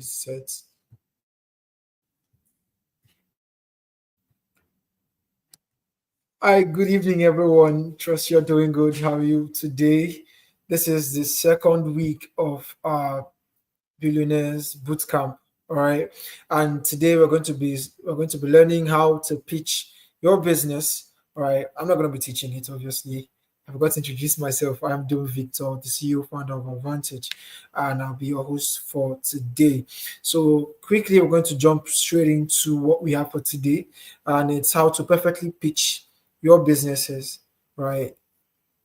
is set. Hi, good evening, everyone. Trust you're doing good. How are you today? This is the second week of our Billionaires Bootcamp. All right, and today we're going to be learning how to pitch your business. All right, I'm not going to be teaching it, obviously. I forgot to introduce myself. I'm Dom Victor, the CEO founder of Avantage, and I'll be your host for today. So quickly, we're going to jump straight into what we have for today, and it's how to perfectly pitch your businesses, right,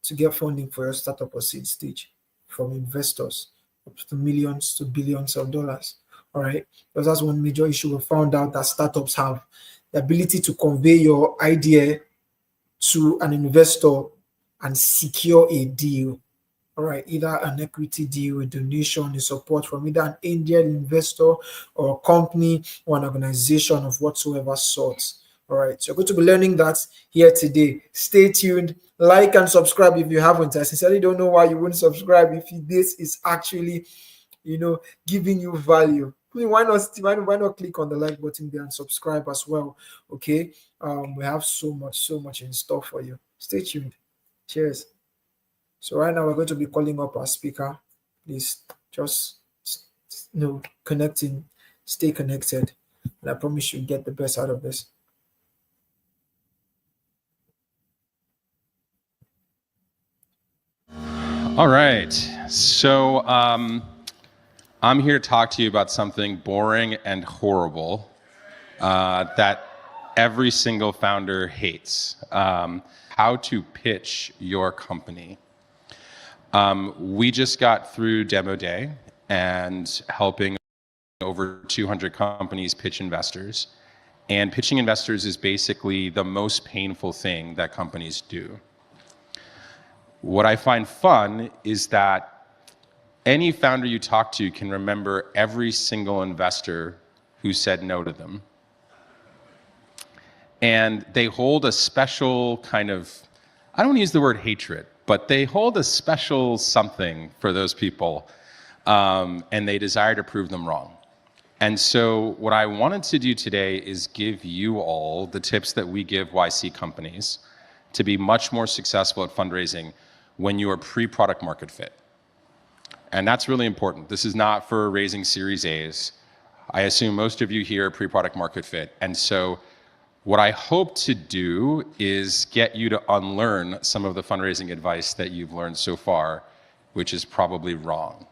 to get funding for your startup or seed stage from investors up to millions to billions of dollars. All right. Because that's one major issue we found out that startups have the ability to convey your idea to an investor and secure a deal. All right, either an equity deal, a donation, a support from either an angel investor or a company or an organization of whatsoever sort. All right, so you're going to be learning that here today. Stay tuned, like and subscribe if you haven't. I sincerely don't know why you wouldn't subscribe if this is actually, giving you value. I mean, why not click on the like button there and subscribe as well? Okay, we have so much in store for you. Stay tuned. Cheers. So right now we're going to be calling up our speaker. Please just connecting, stay connected, and I promise you get the best out of this. All right, so I'm here to talk to you about something boring and horrible that every single founder hates. How to pitch your company. We just got through demo day and helping over 200 companies pitch investors. And pitching investors is basically the most painful thing that companies do. What I find fun is that any founder you talk to can remember every single investor who said no to them. And they hold a special kind of, I don't want to use the word hatred, but they hold a special something for those people, and they desire to prove them wrong. And so what I wanted to do today is give you all the tips that we give YC companies to be much more successful at fundraising when you are pre-product market fit. And that's really important. This is not for raising Series A's. I assume most of you here are pre-product market fit. And so what I hope to do is get you to unlearn some of the fundraising advice that you've learned so far, which is probably wrong.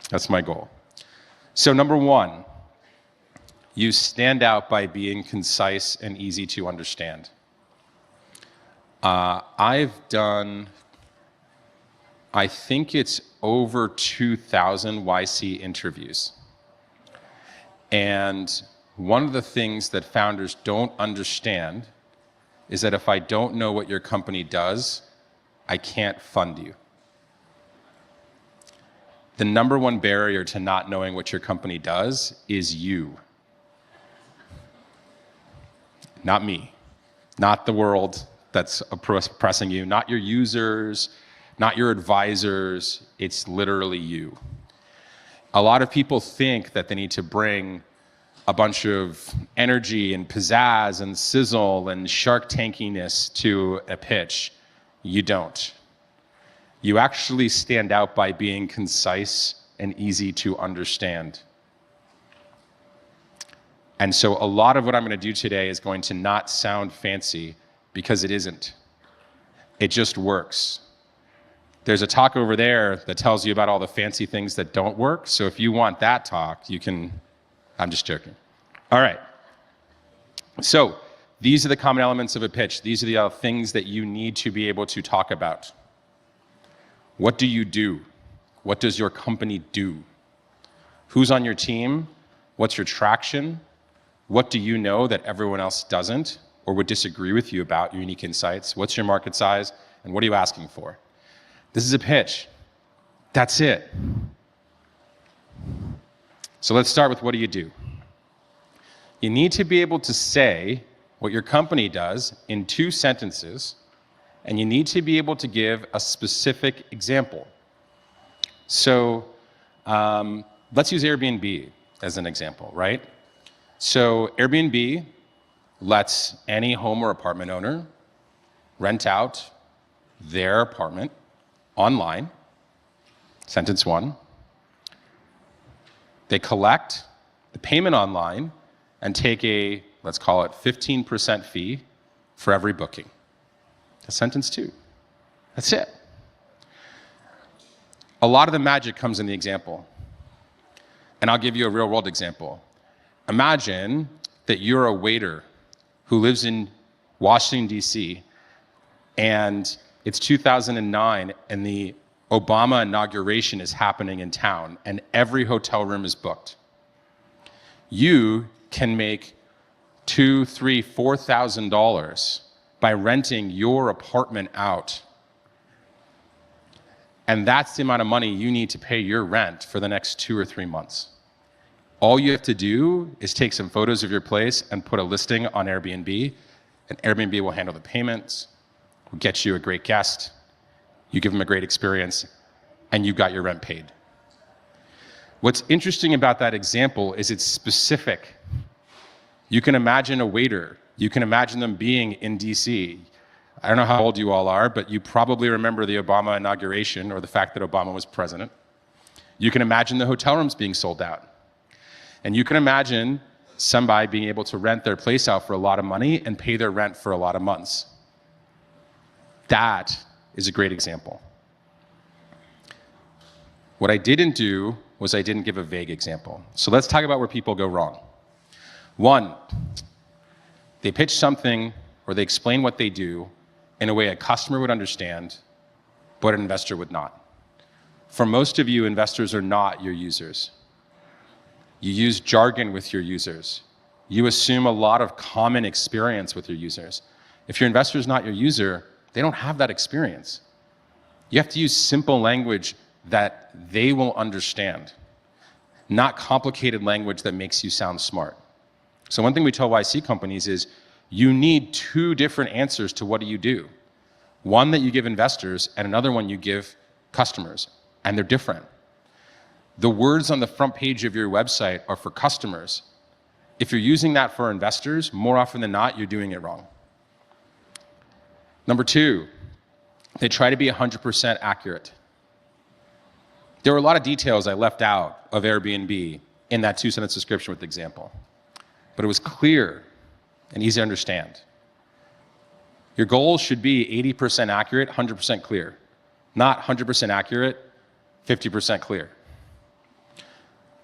That's my goal. So number one, you stand out by being concise and easy to understand. I've done, I think it's over 2,000 YC interviews. And one of the things that founders don't understand is that if I don't know what your company does, I can't fund you. The number one barrier to not knowing what your company does is you. Not me, not the world that's oppressing you, not your users, not your advisors, it's literally you. A lot of people think that they need to bring a bunch of energy and pizzazz and sizzle and Shark Tankiness to a pitch. You don't. You actually stand out by being concise and easy to understand. And so a lot of what I'm going to do today is going to not sound fancy because it isn't. It just works. There's a talk over there that tells you about all the fancy things that don't work. So if you want that talk, you can, I'm just joking. All right. So these are the common elements of a pitch. These are the things that you need to be able to talk about. What do you do? What does your company do? Who's on your team? What's your traction? What do you know that everyone else doesn't or would disagree with you about your unique insights? What's your market size? And what are you asking for? This is a pitch. That's it. So let's start with what do you do? You need to be able to say what your company does in 2 sentences, and you need to be able to give a specific example. So let's use Airbnb. as an example, right? So Airbnb lets any home or apartment owner rent out their apartment online, sentence one. They collect the payment online and take a, let's call it 15% fee for every booking. That's sentence two. That's it. A lot of the magic comes in the example. And I'll give you a real world example. Imagine that you're a waiter who lives in Washington, D.C., and it's 2009, and the Obama inauguration is happening in town, and every hotel room is booked. You can make $2,000, $3,000, $4,000 by renting your apartment out. And that's the amount of money you need to pay your rent for the next 2 or 3 months. All you have to do is take some photos of your place and put a listing on Airbnb, and Airbnb will handle the payments, will get you a great guest, you give them a great experience, and you got your rent paid. What's interesting about that example is it's specific. You can imagine a waiter. You can imagine them being in DC. I don't know how old you all are, but you probably remember the Obama inauguration or the fact that Obama was president. You can imagine the hotel rooms being sold out. And you can imagine somebody being able to rent their place out for a lot of money and pay their rent for a lot of months. That is a great example. What I didn't do was I didn't give a vague example. So let's talk about where people go wrong. One, they pitch something or they explain what they do in a way a customer would understand, but an investor would not. For most of you, investors are not your users. You use jargon with your users. You assume a lot of common experience with your users. If your investor is not your user, they don't have that experience. You have to use simple language that they will understand, not complicated language that makes you sound smart. So one thing we tell YC companies is you need 2 different answers to what do you do. One that you give investors and another one you give customers, and they're different. The words on the front page of your website are for customers. If you're using that for investors, more often than not, you're doing it wrong. Number 2, they try to be 100% accurate. There were a lot of details I left out of Airbnb in that 2-sentence description with the example, but it was clear and easy to understand. Your goal should be 80% accurate, 100% clear, not 100% accurate, 50% clear.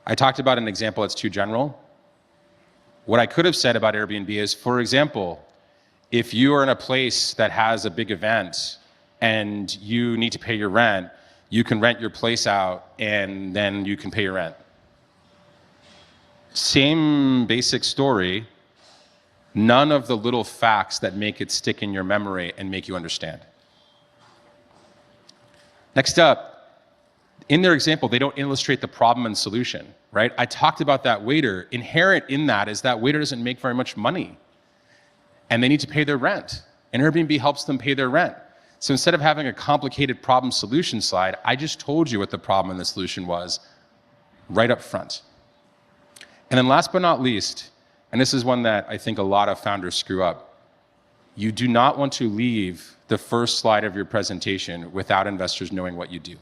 I talked about an example that's too general. What I could have said about Airbnb is, for example, if you are in a place that has a big event and you need to pay your rent, you can rent your place out and then you can pay your rent. Same basic story, none of the little facts that make it stick in your memory and make you understand. Next up, in their example, they don't illustrate the problem and solution, right? I talked about that waiter. Inherent in that is that waiter doesn't make very much money and they need to pay their rent, and Airbnb helps them pay their rent. So instead of having a complicated problem solution slide, I just told you what the problem and the solution was right up front. And then last but not least, and this is one that I think a lot of founders screw up, you do not want to leave the first slide of your presentation without investors knowing what you do.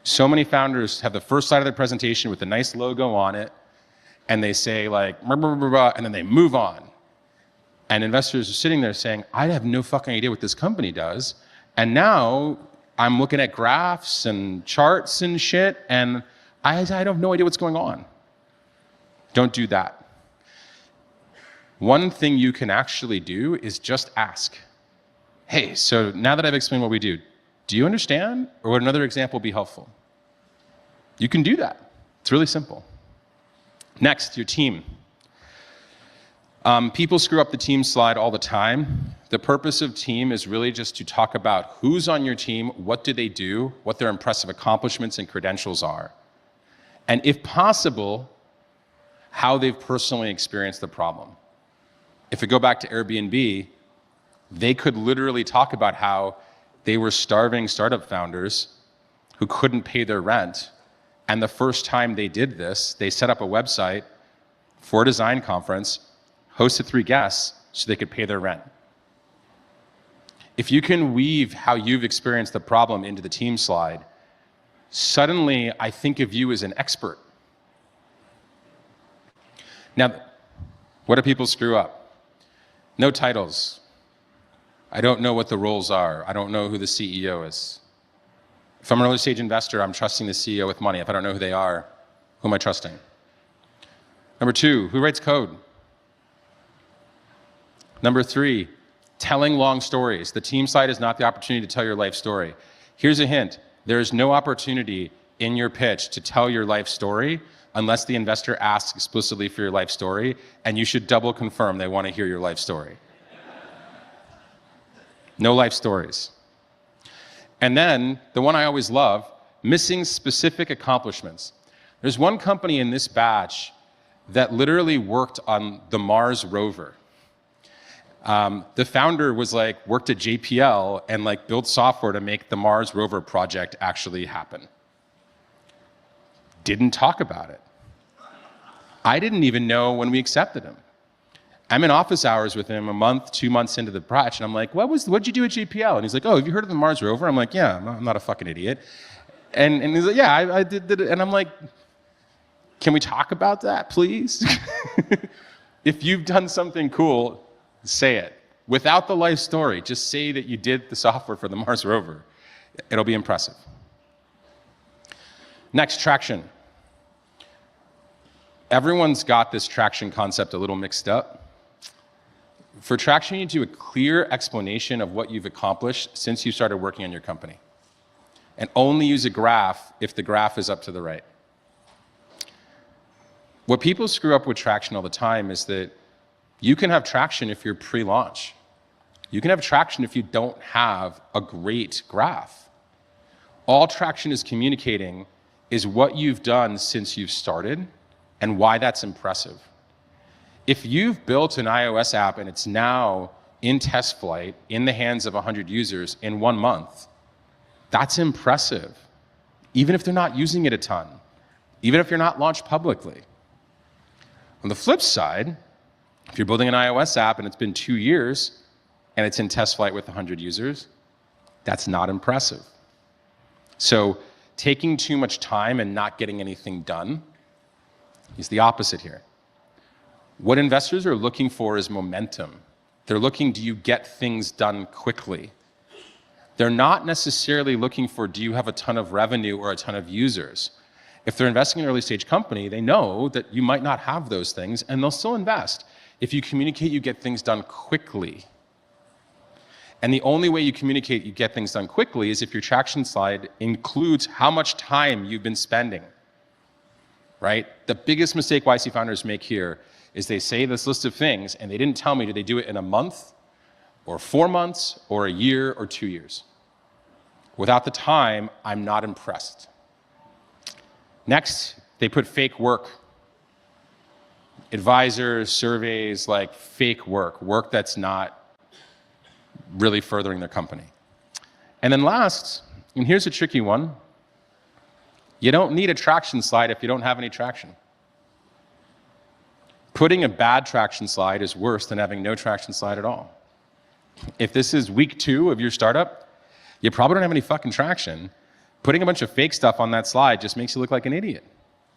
So many founders have the first slide of their presentation with a nice logo on it, and they say like, blah, blah, blah, blah, and then they move on. And investors are sitting there saying, I have no fucking idea what this company does. And now I'm looking at graphs and charts and shit, and I have no idea what's going on. Don't do that. One thing you can actually do is just ask, hey, so now that I've explained what we do you understand? Or would another example be helpful? You can do that. It's really simple. Next, your team. People screw up the team slide all the time. The purpose of team is really just to talk about who's on your team, what do they do, what their impressive accomplishments and credentials are, and if possible, how they've personally experienced the problem. If we go back to Airbnb, they could literally talk about how they were starving startup founders who couldn't pay their rent, And the first time they did this, they set up a website for a design conference, hosted 3 guests so they could pay their rent. If you can weave how you've experienced the problem into the team slide, suddenly I think of you as an expert. Now, what do people screw up? No titles. I don't know what the roles are. I don't know who the CEO is. If I'm an early stage investor, I'm trusting the CEO with money. If I don't know who they are, who am I trusting? Number 2, who writes code? Number 3, telling long stories. The team slide is not the opportunity to tell your life story. Here's a hint. There is no opportunity in your pitch to tell your life story unless the investor asks explicitly for your life story, and you should double confirm they want to hear your life story. No life stories. And then, the one I always love, missing specific accomplishments. There's one company in this batch that literally worked on the Mars rover. The founder was worked at JPL and built software to make the Mars rover project actually happen. Didn't talk about it. I didn't even know when we accepted him. I'm in office hours with him a month, 2 months into the batch, and I'm like, what'd you do at JPL? And he's like, oh, have you heard of the Mars rover? I'm like, yeah, I'm not a fucking idiot. And he's like, yeah, I did it. And I'm like, can we talk about that, please? If you've done something cool, say it. Without the life story, just say that you did the software for the Mars rover. It'll be impressive. Next, traction. Everyone's got this traction concept a little mixed up. For traction, you need to do a clear explanation of what you've accomplished since you started working on your company. And only use a graph if the graph is up to the right. What people screw up with traction all the time is that you can have traction if you're pre-launch. You can have traction if you don't have a great graph. All traction is communicating is what you've done since you've started and why that's impressive. If you've built an iOS app and it's now in test flight, in the hands of 100 users in 1 month, that's impressive, even if they're not using it a ton, even if you're not launched publicly. On the flip side, if you're building an iOS app and it's been 2 years and it's in test flight with 100 users, that's not impressive. So taking too much time and not getting anything done is the opposite here. What investors are looking for is momentum. They're looking, do you get things done quickly? They're not necessarily looking for, do you have a ton of revenue or a ton of users? If they're investing in an early stage company, they know that you might not have those things and they'll still invest. If you communicate, you get things done quickly. And the only way you communicate you get things done quickly is if your traction slide includes how much time you've been spending, right? The biggest mistake YC founders make here is they say this list of things and they didn't tell me, did they do it in a month or 4 months or a year or 2 years? Without the time, I'm not impressed. Next, they put fake work. Advisors, surveys, fake work that's not really furthering their company. And then last, and here's a tricky one, you don't need a traction slide if you don't have any traction. Putting a bad traction slide is worse than having no traction slide at all. If this is week 2 of your startup, you probably don't have any fucking traction. Putting a bunch of fake stuff on that slide just makes you look like an idiot.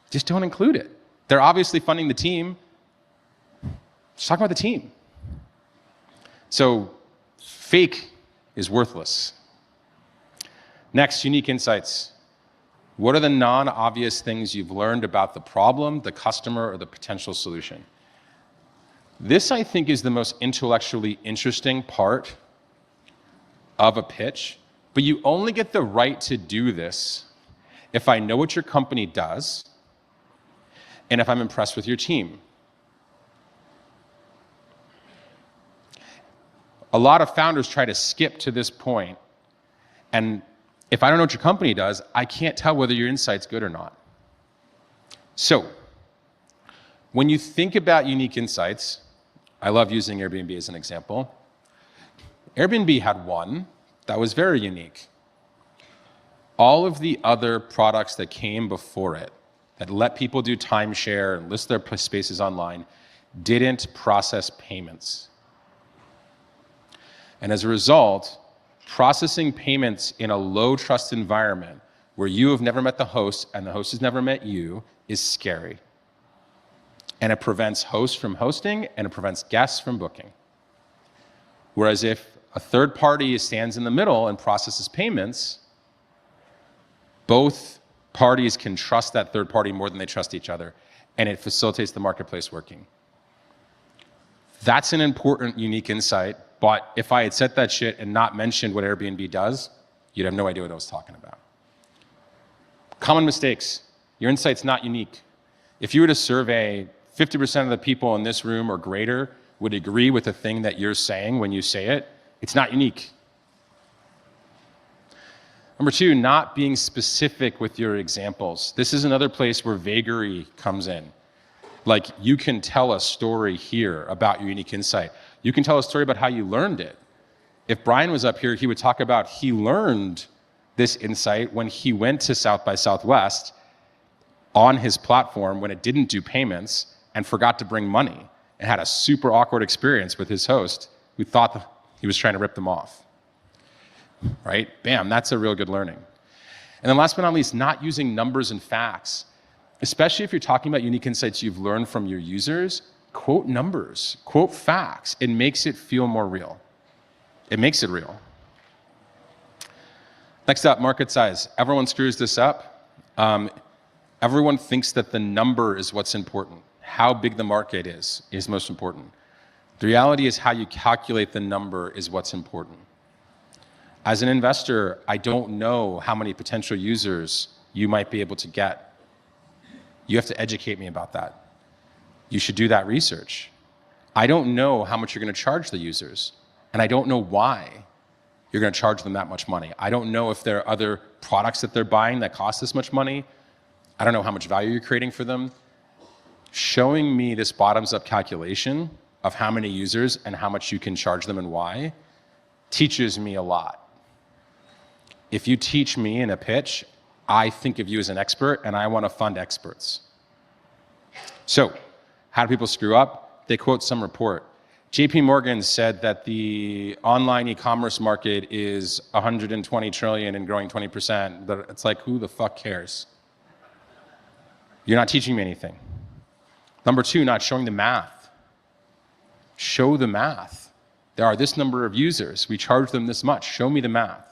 Just don't include it. They're obviously funding the team. Just talk about the team. So fake is worthless. Next, unique insights. What are the non-obvious things you've learned about the problem, the customer, or the potential solution? This, I think, is the most intellectually interesting part of a pitch, but you only get the right to do this if I know what your company does and if I'm impressed with your team. A lot of founders try to skip to this point, and if I don't know what your company does, I can't tell whether your insight's good or not. So, when you think about unique insights, I love using Airbnb as an example. Airbnb had one that was very unique. all of the other products that came before it, that let people do timeshare and list their spaces online, didn't process payments. And as a result, processing payments in a low trust environment where you have never met the host and the host has never met you is scary. And it prevents hosts from hosting and it prevents guests from booking. Whereas if a third party stands in the middle and processes payments, both parties can trust that third party more than they trust each other, and it facilitates the marketplace working. That's an important, unique insight, but if I had said that shit and not mentioned what Airbnb does, you'd have no idea what I was talking about. Common mistakes. Your insight's not unique. If you were to survey 50% of the people in this room or greater would agree with the thing that you're saying when you say it, it's not unique. Number two, not being specific with your examples. This is another place where vagary comes in. Like, you can tell a story here about your unique insight. You can tell a story about how you learned it. If Brian was up here, he would talk about he learned this insight when he went to South by Southwest on his platform when it didn't do payments and forgot to bring money and had a super awkward experience with his host who thought he was trying to rip them off. Right? Bam, that's a real good learning. And then last but not least, not using numbers and facts. Especially if you're talking about unique insights you've learned from your users, quote numbers, quote facts. It makes it feel more real. It makes it real. Next up, market size. Everyone screws this up. Everyone thinks that the number is what's important. How big the market is most important. The reality is how you calculate the number is what's important. As an investor, I don't know how many potential users you might be able to get. You have to educate me about that. You should do that research. I don't know how much you're going to charge the users, and I don't know why you're going to charge them that much money. I don't know if there are other products that they're buying that cost this much money. I don't know how much value you're creating for them. Showing me this bottoms-up calculation of how many users and how much you can charge them and why teaches me a lot. If you teach me in a pitch, I think of you as an expert and I want to fund experts. So, how do people screw up? They quote some report. JP Morgan said that the online e-commerce market is 120 trillion and growing 20%. But it's like, who the fuck cares? You're not teaching me anything. Number two, not showing the math. Show the math. There are this number of users. We charge them this much. Show me the math.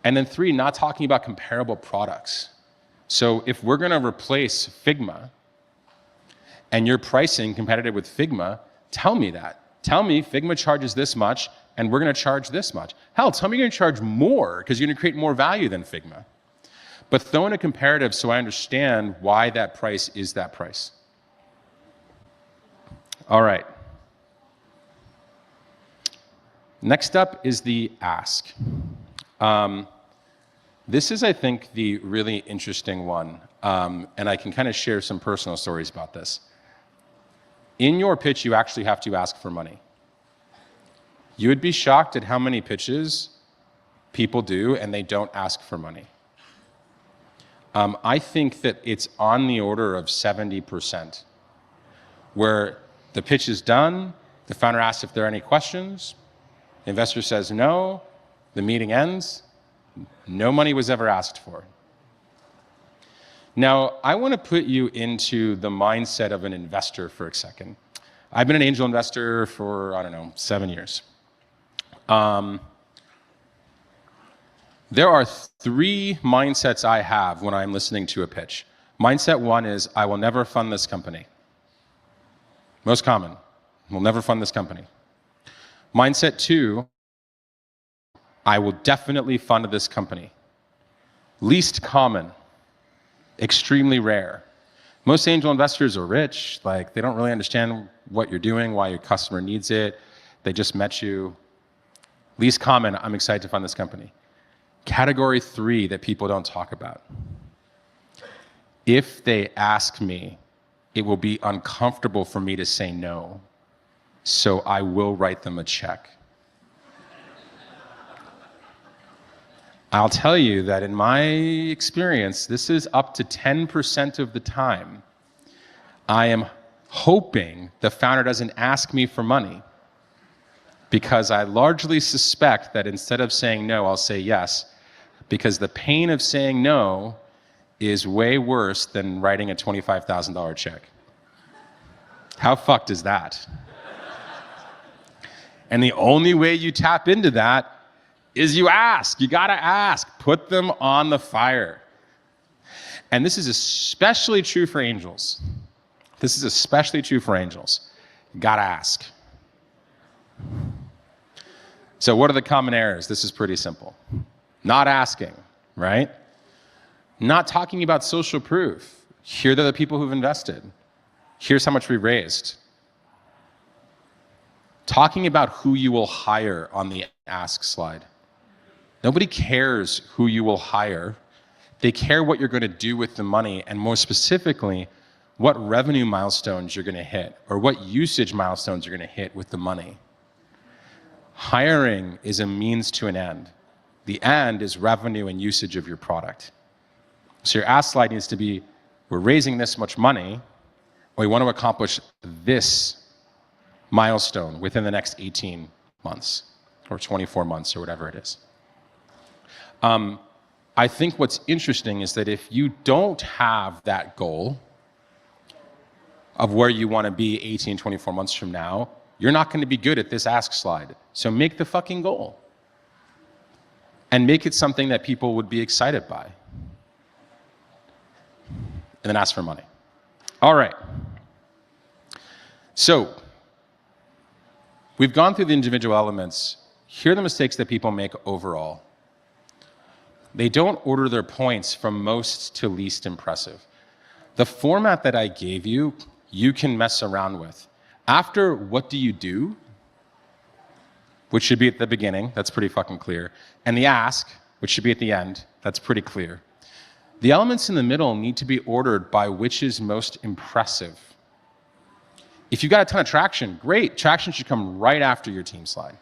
And then three, not talking about comparable products. So if we're going to replace Figma and you're pricing competitive with Figma, tell me that. Tell me Figma charges this much and we're going to charge this much. Hell, tell me you're going to charge more because you're going to create more value than Figma. But throw in a comparative so I understand why that price is that price. All right. Next up is the ask. This is, I think, the really interesting one, and I can kind of share some personal stories about this. In your pitch, you actually have to ask for money. You would be shocked at how many pitches people do and they don't ask for money. I think that it's on the order of 70%, where the pitch is done, the founder asks if there are any questions, the investor says no, the meeting ends, no money was ever asked for. Now, I want to put you into the mindset of an investor for a second. I've been an angel investor for, 7 years. There are three mindsets I have when I'm listening to a pitch. Mindset one is, I will never fund this company. Most common, we'll never fund this company. Mindset two, I will definitely fund this company. Least common, extremely rare. Most angel investors are rich, like they don't really understand what you're doing, why your customer needs it. They just met you. Least common, I'm excited to fund this company. Category three that people don't talk about. If they ask me, it will be uncomfortable for me to say no, so I will write them a check. I'll tell you that in my experience, this is up to 10% of the time. I am hoping the founder doesn't ask me for money, because I largely suspect that instead of saying no, I'll say yes, because the pain of saying no is way worse than writing a $25,000 check. How fucked is that? And the only way you tap into that is you ask. You gotta ask. Put them on the fire. And this is especially true for angels. This is especially true for angels. You gotta ask. So what are the common errors? This is pretty simple. Not asking, right? Not talking about social proof. Here are the people who've invested. Here's how much we raised. Talking about who you will hire on the ask slide. Nobody cares who you will hire. They care what you're going to do with the money, and more specifically, what revenue milestones you're going to hit, or what usage milestones you're going to hit with the money. Hiring is a means to an end. The end is revenue and usage of your product. So your ask slide needs to be, we're raising this much money, or we want to accomplish this milestone within the next 18 months, or 24 months, or whatever it is. I think what's interesting is that if you don't have that goal of where you want to be 18, 24 months from now, you're not going to be good at this ask slide. So make the fucking goal. And make it something that people would be excited by. And then ask for money. All right. So we've gone through the individual elements. Here are the mistakes that people make overall. They don't order their points from most to least impressive. The format that I gave you, you can mess around with. After what do you do, which should be at the beginning, that's pretty fucking clear, and the ask, which should be at the end, that's pretty clear. The elements in the middle need to be ordered by which is most impressive. If you've got a ton of traction, great. Traction should come right after your team slide.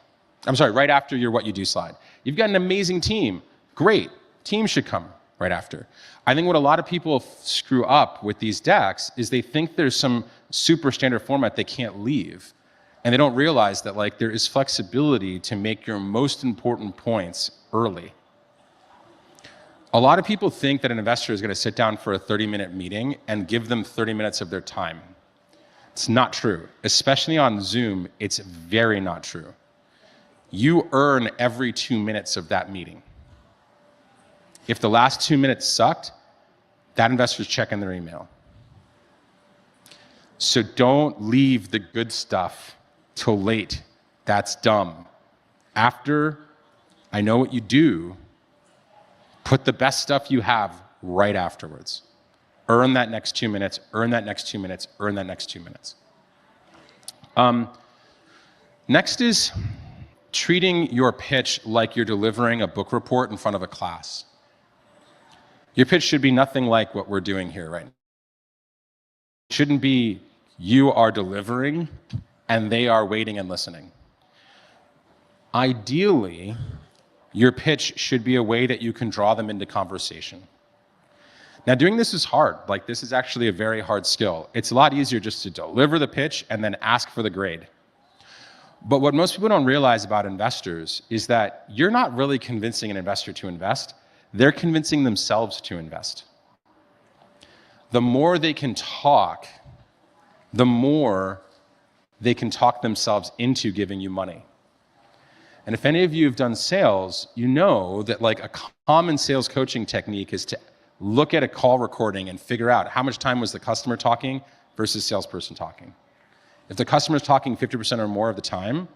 I'm sorry, right after your what you do slide. You've got an amazing team, great. Team should come right after. I think what a lot of people screw up with these decks is they think there's some super standard format they can't leave. And they don't realize that like there is flexibility to make your most important points early. A lot of people think that an investor is going to sit down for a 30-minute meeting and give them 30 minutes of their time. It's not true. Especially on Zoom, it's very not true. You earn every 2 minutes of that meeting. If the last 2 minutes sucked, that investor's checking their email. So don't leave the good stuff till late. That's dumb. After I know what you do, put the best stuff you have right afterwards. Earn that next 2 minutes, earn that next 2 minutes, earn that next 2 minutes. Next is treating your pitch like you're delivering a book report in front of a class. Your pitch should be nothing like what we're doing here right now. It shouldn't be you are delivering and they are waiting and listening. Ideally, your pitch should be a way that you can draw them into conversation. Now, doing this is hard. Like, this is actually a very hard skill. It's a lot easier just to deliver the pitch and then ask for the grade. But what most people don't realize about investors is that you're not really convincing an investor to invest. They're convincing themselves to invest. The more they can talk, the more they can talk themselves into giving you money. And if any of you have done sales, you know that like a common sales coaching technique is to look at a call recording and figure out how much time was the customer talking versus salesperson talking. If the customer's talking 50% or more of the time,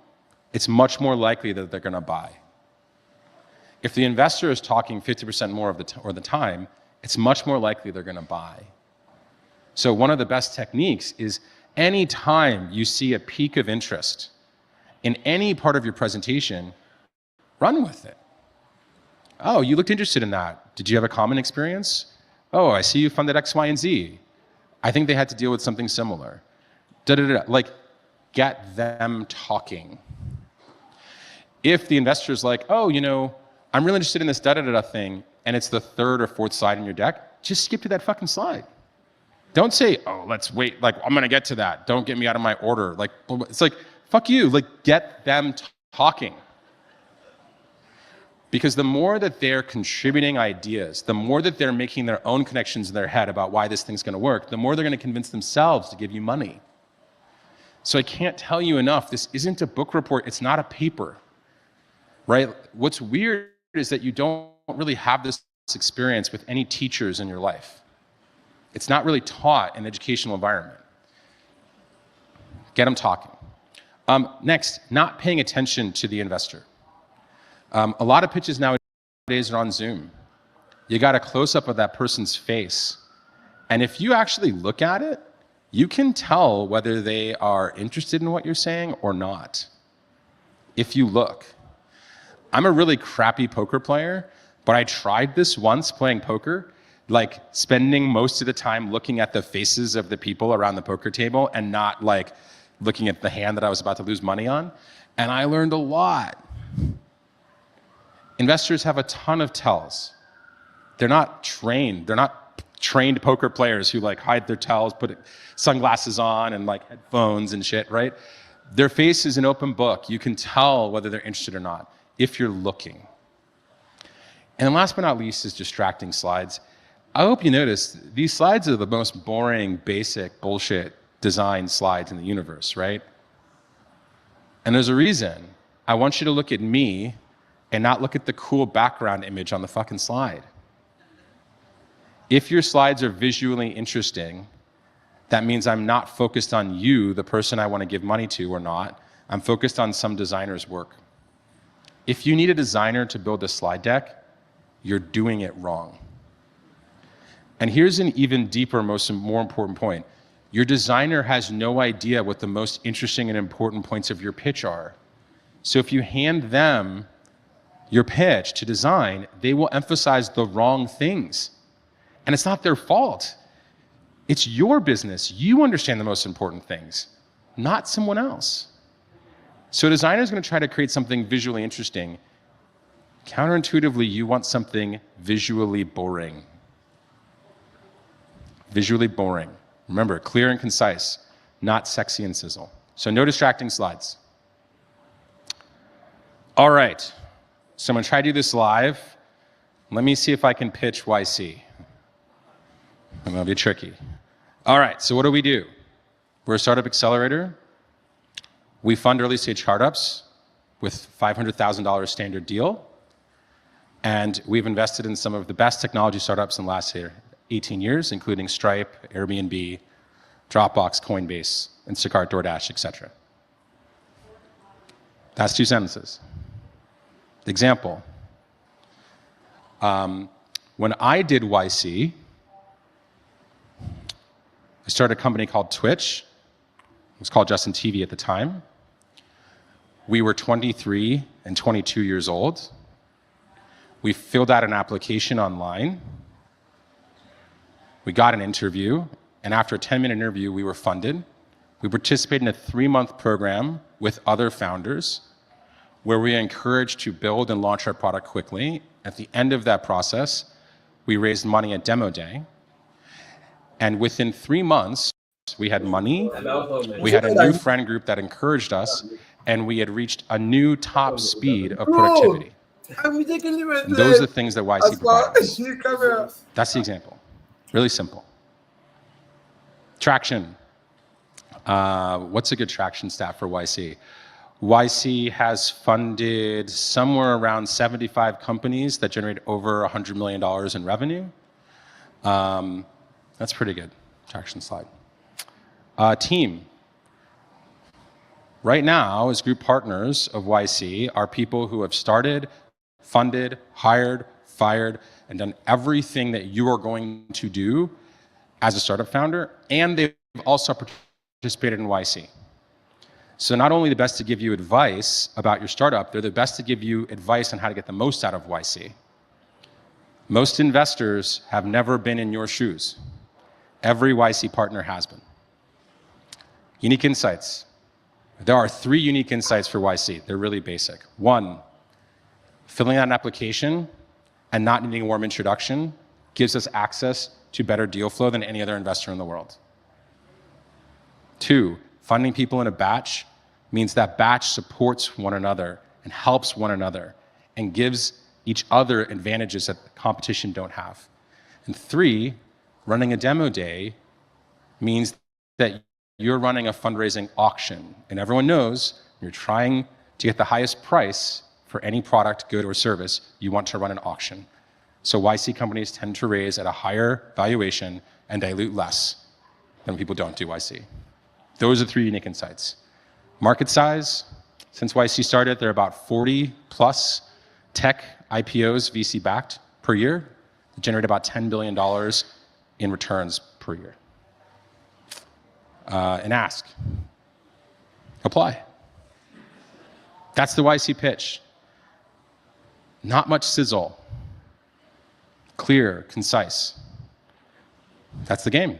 it's much more likely that they're gonna buy. If the investor is talking 50% more of the time, it's much more likely they're gonna buy. So one of the best techniques is any time you see a peak of interest in any part of your presentation, run with it. Oh, you looked interested in that. Did you have a common experience? Oh, I see you funded X, Y, and Z. I think they had to deal with something similar. Like, get them talking. If the investor's like, oh, you know, I'm really interested in this da-da-da thing, and it's the third or fourth slide in your deck, just skip to that fucking slide. Don't say, oh, let's wait, like, I'm gonna get to that. Don't get me out of my order. Like, it's like, fuck you, like, get them talking. Because the more that they're contributing ideas, the more that they're making their own connections in their head about why this thing's gonna work, the more they're gonna convince themselves to give you money. So I can't tell you enough, this isn't a book report, it's not a paper, right? What's weird is that you don't really have this experience with any teachers in your life. It's not really taught in an educational environment. Get them talking. Next, not paying attention to the investor. A lot of pitches nowadays are on Zoom. You got a close-up of that person's face. And if you actually look at it, you can tell whether they are interested in what you're saying or not. If you look. I'm a really crappy poker player, but I tried this once playing poker, like spending most of the time looking at the faces of the people around the poker table and not like looking at the hand that I was about to lose money on. And I learned a lot. Investors have a ton of tells. They're not trained poker players who like hide their tells, put sunglasses on and like headphones and shit, right? Their face is an open book. You can tell whether they're interested or not if you're looking. And last but not least is distracting slides. I hope you notice these slides are the most boring, basic, bullshit design slides in the universe, right? And there's a reason. I want you to look at me and not look at the cool background image on the fucking slide. If your slides are visually interesting, that means I'm not focused on you, the person I want to give money to or not. I'm focused on some designer's work. If you need a designer to build a slide deck, you're doing it wrong. And here's an even deeper, more important point. Your designer has no idea what the most interesting and important points of your pitch are. So if you hand them your pitch to design, they will emphasize the wrong things. And it's not their fault. It's your business. You understand the most important things, not someone else. So a designer is going to try to create something visually interesting. Counterintuitively, you want something visually boring. Visually boring. Remember, clear and concise, not sexy and sizzle. So no distracting slides. All right, so I'm gonna try to do this live. Let me see if I can pitch YC. It's gonna be tricky. All right, so what do? We're a startup accelerator. We fund early stage startups with $500,000 standard deal. And we've invested in some of the best technology startups in the last 18 years, including Stripe, Airbnb, Dropbox, Coinbase, Instacart, DoorDash, etc. That's 2 sentences. Example. When I did YC, I started a company called Twitch. It was called Justin TV at the time. We were 23 and 22 years old. We filled out an application online. We got an interview, and after a 10-minute interview, we were funded. We participated in a 3-month program with other founders where we were encouraged to build and launch our product quickly. At the end of that process, we raised money at Demo Day. And within 3 months, we had money, we had a new friend group that encouraged us, and we had reached a new top speed of productivity. And those are the things that YC provides. That's the example. Really simple. Traction. What's a good traction stat for YC? YC has funded somewhere around 75 companies that generate over $100 million in revenue. That's pretty good. Traction slide. Team. Right now, as group partners of YC, are people who have started, funded, hired, fired, and done everything that you are going to do as a startup founder, and they've also participated in YC. So not only the best to give you advice about your startup, they're the best to give you advice on how to get the most out of YC. Most investors have never been in your shoes. Every YC partner has been. Unique insights. There are 3 unique insights for YC. They're really basic. 1, Filling out an application and not needing a warm introduction gives us access to better deal flow than any other investor in the world. 2, funding people in a batch means that batch supports one another and helps one another and gives each other advantages that the competition don't have. And 3, running a demo day means that you're running a fundraising auction, and everyone knows you're trying to get the highest price for any product, good, or service. You want to run an auction. So YC companies tend to raise at a higher valuation and dilute less than people don't do YC. Those are 3 unique insights. Market size, since YC started, there are about 40 plus tech IPOs VC backed per year that generate about $10 billion in returns per year. And ask, apply. That's the YC pitch. Not much sizzle. Clear, concise. That's the game.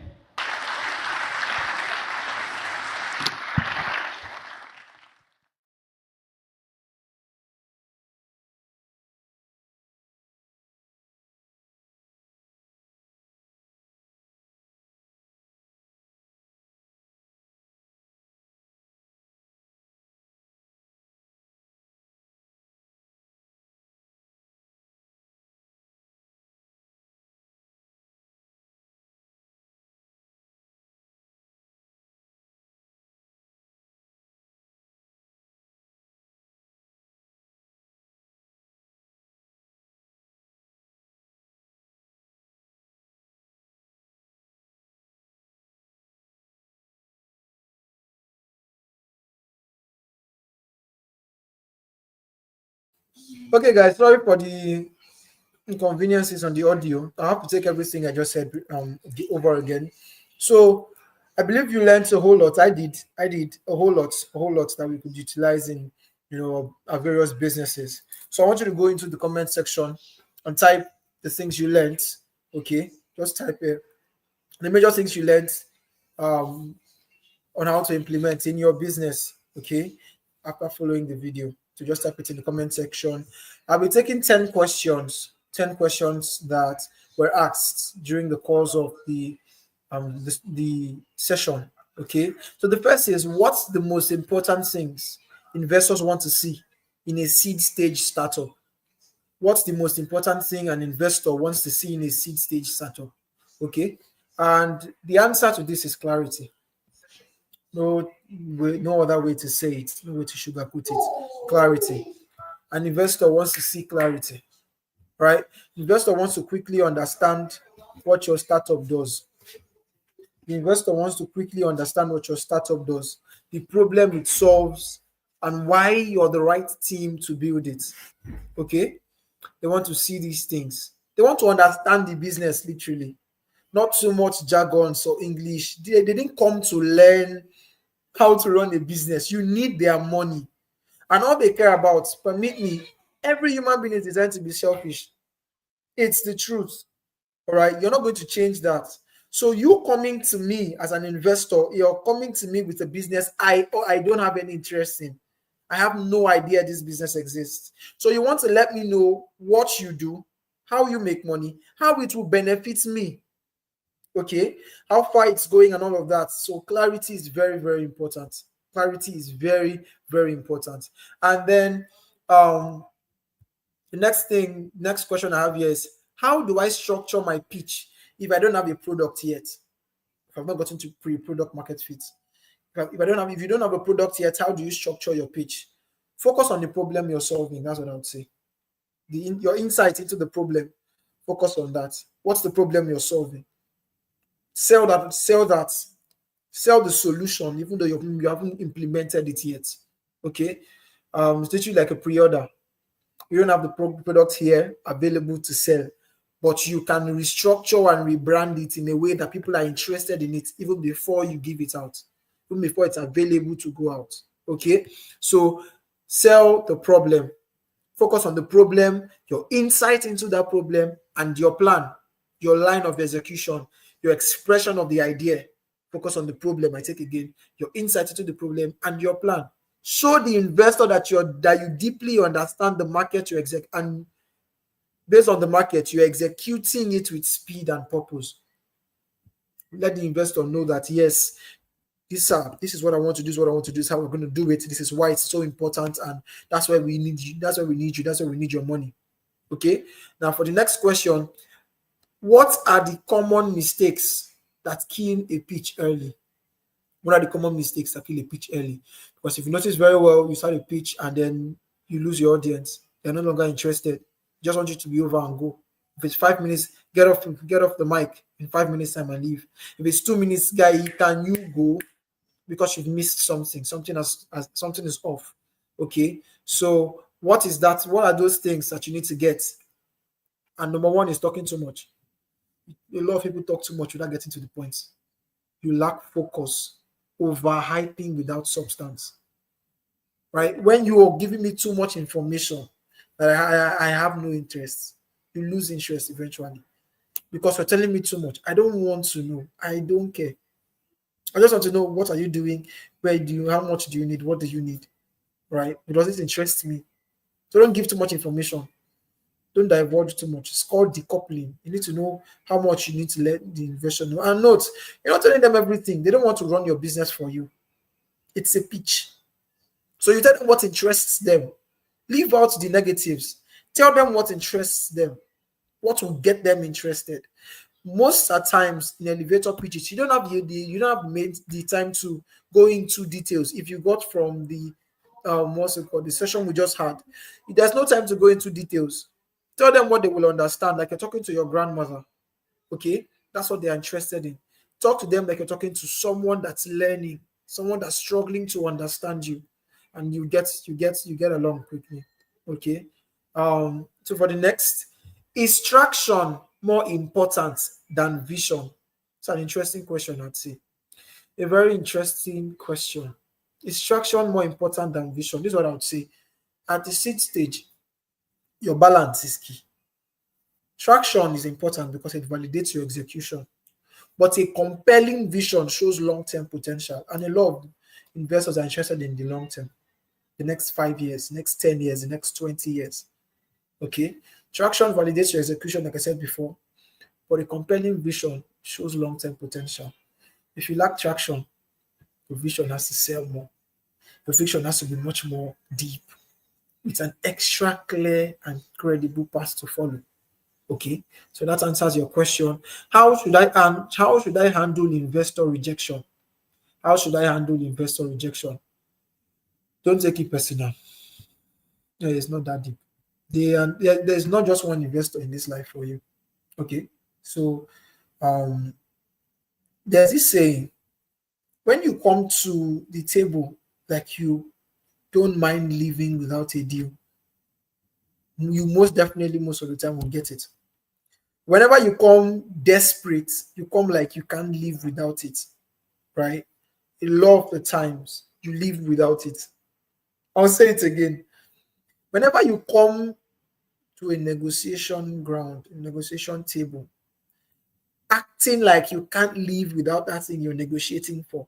Okay, guys, sorry for the inconveniences on the audio. I have to take everything I just said over again. So I believe you learned a whole lot. I did a whole lot that we could utilize in our various businesses. So I want you to go into the comment section and type the things you learned. Okay, just type it. The major things you learned on how to implement in your business. Okay, after following the video. So just type it in the comment section. I'll be taking 10 questions that were asked during the course of the session. Okay, so the first is, what's the most important things investors want to see in a seed stage startup? What's the most important thing an investor wants to see in a seed stage startup? Okay, and the answer to this is clarity. No other way to say it, no way to sugarcoat it. Clarity. An investor wants to see clarity, right? Investor wants to quickly understand what your startup does. The investor wants to quickly understand what your startup does, the problem it solves, and why you're the right team to build it. Okay? They want to see these things. They want to understand the business literally, not so much jargons or English. They didn't come to learn how to run a business. You need their money. And all they care about, permit me, every human being is designed to be selfish. It's the truth. All right. You're not going to change that. So you coming to me as an investor, you're coming to me with a business I don't have any interest in. I have no idea this business exists. So you want to let me know what you do, how you make money, how it will benefit me. Okay, how far it's going and all of that. So clarity is very, very important. Clarity is very, very important. And then the next question I have here is, how do I structure my pitch if I don't have a product yet? If I've not gotten to pre-product market fit. If you don't have a product yet, how do you structure your pitch? Focus on the problem you're solving. That's what I would say. Your insight into the problem. Focus on that. What's the problem you're solving? Sell the solution, even though you haven't implemented it yet. Okay, it's literally like a pre-order. You don't have the product here available to sell, but you can restructure and rebrand it in a way that people are interested in it even before you give it out, even before it's available to go out. Okay, so sell the problem. Focus on the problem, your insight into that problem, and your plan, your line of execution, your expression of the idea. Focus on the problem. I take again your insight into the problem and your plan. Show the investor that you deeply understand the market you execute, and based on the market, you're executing it with speed and purpose. Let the investor know that yes, this is what I want to do, this is what I want to do, this is how we're going to do it, this is why it's so important, and that's why we need you, that's why we need you, that's why we need your money. Okay. Now for the next question, what are the common mistakes that kill a pitch early? What are the common mistakes that kill a pitch early? Because if you notice very well, you start a pitch and then you lose your audience. They're no longer interested. Just want you to be over and go. If it's 5 minutes, get off the mic in 5 minutes time and leave. If it's 2 minutes, guy, can you go? Because you've missed something. Something is off. Okay. So what is that? What are those things that you need to get? And number one is talking too much. A lot of people talk too much without getting to the point. You lack focus, overhyping without substance. Right? When you are giving me too much information that I have no interest, you lose interest eventually. Because you're telling me too much. I don't want to know. I don't care. I just want to know, what are you doing? How much do you need? What do you need? Right? Because it interests me. So don't give too much information. Don't divulge too much. It's called decoupling. You need to know how much you need to let the investor know. And note, you're not telling them everything. They don't want to run your business for you. It's a pitch. So you tell them what interests them. Leave out the negatives. Tell them what interests them. What will get them interested. Most at times in elevator pitches, you don't have made the time to go into details. If you got from the what's it called, the session we just had, there's no time to go into details. Tell them what they will understand, like you're talking to your grandmother. Okay, that's what they're interested in. Talk to them like you're talking to someone that's learning, someone that's struggling to understand you, and you get along quickly. Okay. So for the next, is traction more important than vision? It's an interesting question, I'd say. A very interesting question. Is traction more important than vision? This is what I would say. At the seed stage, your balance is key. Traction is important because it validates your execution, but a compelling vision shows long-term potential, and a lot of investors are interested in the long term, the next 5 years, next 10 years, the next 20 years. Okay, traction validates your execution, like I said before, but a compelling vision shows long-term potential. If you lack traction, your vision has to sell more. Your vision has to be much more deep. It's an extra clear and credible path to follow. Okay, so that answers your question. How should I handle investor rejection? How should I handle investor rejection? Don't take it personal. No, it's not that deep. There's not just one investor in this life for you. Okay, so there's this saying: when you come to the table, like you don't mind leaving without a deal, you most definitely most of the time will get it. Whenever you come desperate, you come like you can't live without it, right? A lot of the times you live without it. I'll say it again. Whenever you come to a negotiation ground, a negotiation table, acting like you can't live without that thing you're negotiating for,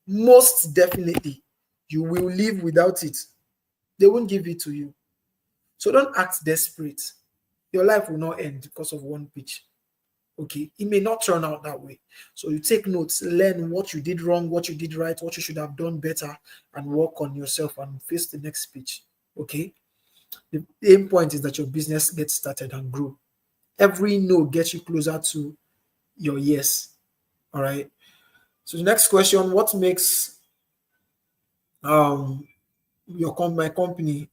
most definitely you will live without it. They won't give it to you. So don't act desperate. Your life will not end because of one pitch. Okay, it may not turn out that way. So you take notes, learn what you did wrong, what you did right, what you should have done better, and work on yourself and face the next pitch. Okay. The aim point is that your business gets started and grow. Every no gets you closer to your yes. All right. So the next question: what makes my company,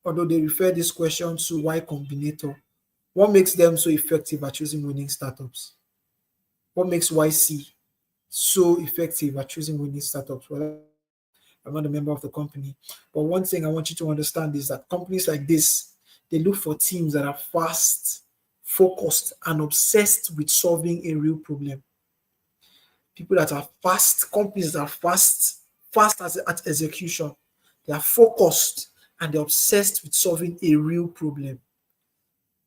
although they refer this question to Y Combinator, what makes them so effective at choosing winning startups? What makes YC so effective at choosing winning startups? Well, I'm not a member of the company, but one thing I want you to understand is that companies like this, they look for teams that are fast, focused, and obsessed with solving a real problem. People that are fast, companies that are fast at execution. They are focused and they're obsessed with solving a real problem.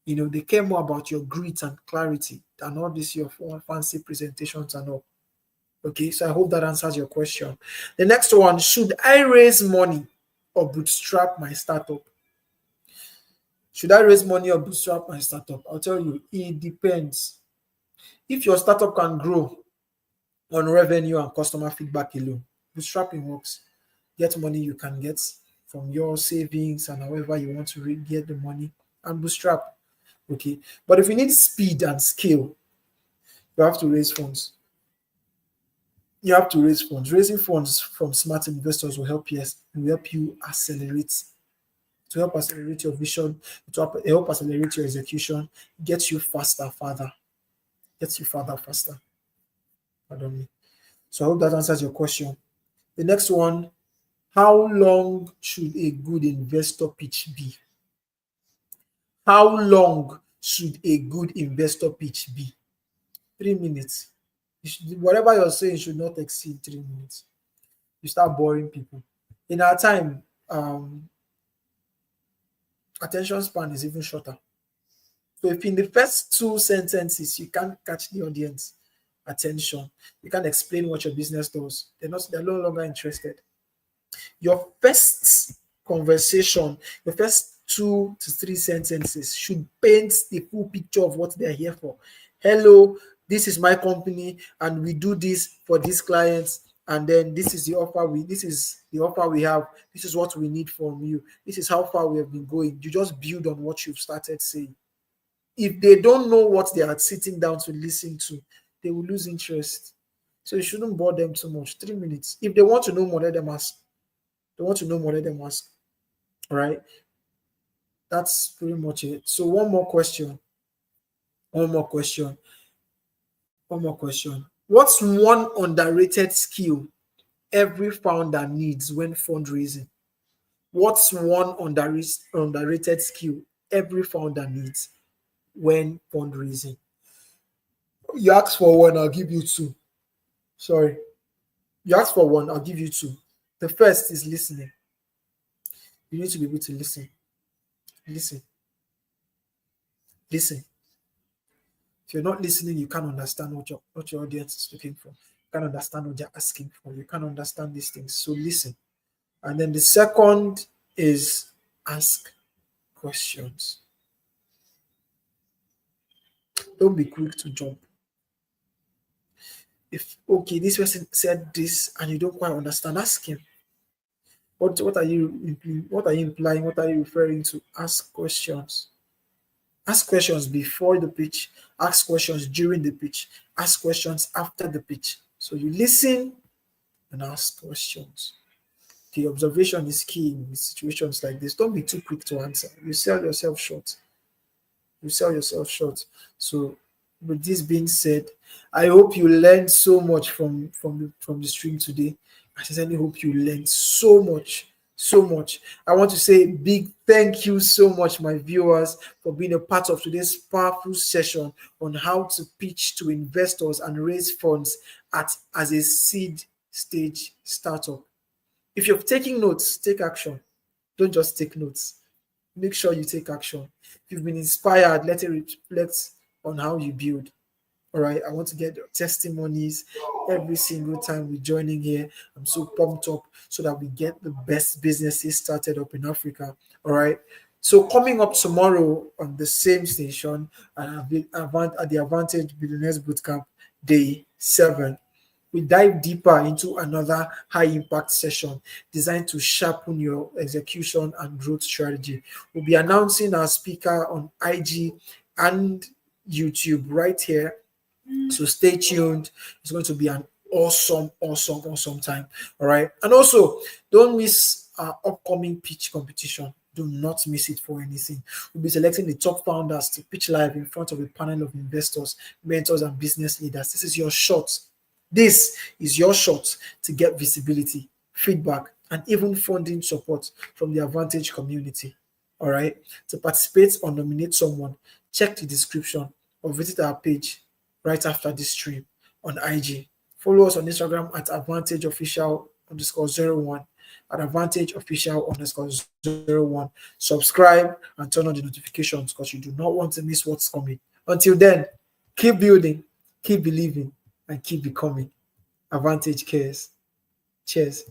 You know, they care more about your grit and clarity than all this your fancy presentations and all. Okay, so I hope that answers your question. The next one, should I raise money or bootstrap my startup? Should I raise money or bootstrap my startup? I'll tell you, it depends. If your startup can grow on revenue and customer feedback alone, bootstrapping works. Get money you can get from your savings and however you want to get the money and bootstrap. Okay. But if you need speed and scale, you have to raise funds. You have to raise funds. Raising funds from smart investors will help you, accelerate. To help accelerate your vision, to help accelerate your execution, get you faster, farther. Gets you farther, faster. Pardon me. So I hope that answers your question. The next one, how long should a good investor pitch be? How long should a good investor pitch be? 3 minutes. Whatever you're saying should not exceed 3 minutes. You start boring people. In our time, attention span is even shorter. So if in the first two sentences you can't catch the audience attention, you can't explain what your business does, they're no longer interested. Your first conversation, your first 2 to 3 sentences should paint the full picture of what they're here for. Hello, this is my company, and we do this for these clients. And then this is the offer we have. This is what we need from you. This is how far we have been going. You just build on what you've started saying. If they don't know what they are sitting down to listen to, they will lose interest. So you shouldn't bore them too much. 3 minutes. If they want to know more, let them ask. They want to know more, let them ask. All right. That's pretty much it. So one more question. What's one underrated skill every founder needs when fundraising? What's one underrated skill every founder needs when fundraising? You ask for one, I'll give you two. Sorry. You ask for one, I'll give you two. The first is listening. You need to be able to listen. Listen. If you're not listening, you can't understand what your audience is looking for. You can't understand what they're asking for. You can't understand these things. So listen. And then the second is ask questions. Don't be quick to jump. If this person said this and you don't quite understand, ask him. What are you implying? What are you referring to? Ask questions. Ask questions before the pitch. Ask questions during the pitch. Ask questions after the pitch. So you listen and ask questions. The observation is key in situations like this. Don't be too quick to answer. You sell yourself short. So with this being said, I hope you learned so much from the stream today. I sincerely hope you learned so much. I want to say a big thank you so much, my viewers, for being a part of today's powerful session on how to pitch to investors and raise funds as a seed stage startup. If you're taking notes, take action. Don't just take notes. Make sure you take action. If you've been inspired, let it reflect on how you build. All right. I want to get your testimonies every single time we're joining here. I'm so pumped up so that we get the best businesses started up in Africa. All right. So coming up tomorrow on the same station at the Avantage Billionaires Bootcamp Day 7, we dive deeper into another high impact session designed to sharpen your execution and growth strategy. We'll be announcing our speaker on IG and YouTube right here. So stay tuned. It's going to be an awesome time. All right. And also, don't miss our upcoming pitch competition. Do not miss it for anything. We'll be selecting the top founders to pitch live in front of a panel of investors, mentors, and business leaders. This is your shot. This is your shot to get visibility, feedback, and even funding support from the Avantage community. All right. To participate or nominate someone, check the description or visit our page right after this stream on IG. Follow us on Instagram at AvantageOfficial_01, at AvantageOfficial_01. Subscribe and turn on the notifications because you do not want to miss what's coming. Until then, keep building, keep believing, and keep becoming. Avantage cares. Cheers.